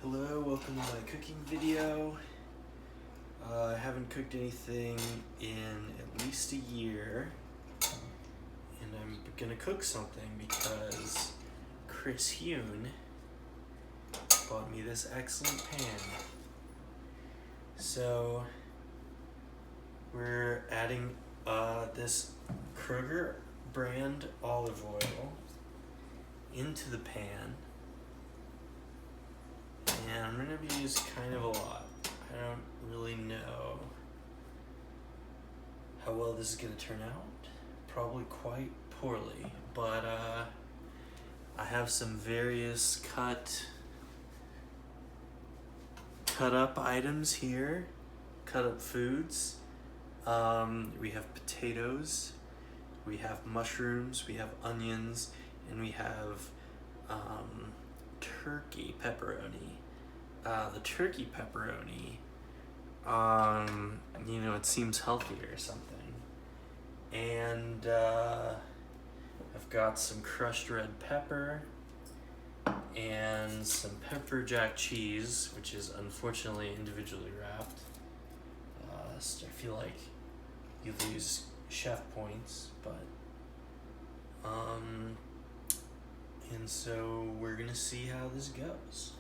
Hello, welcome to my cooking video. I haven't cooked anything in at least a year, and I'm gonna cook something because Kris bought me this excellent pan. So we're adding this Kroger brand olive oil into the pan. And I'm gonna be using kind of a lot. I don't really know how well this is gonna turn out. Probably quite poorly, but I have some various cut up items here, cut up foods. We have potatoes, we have mushrooms, we have onions, and we have turkey pepperoni. The turkey pepperoni, it seems healthier or something. And I've got some crushed red pepper and some pepper jack cheese, which is unfortunately individually wrapped. So I feel like you lose chef points, but and so we're gonna see how this goes.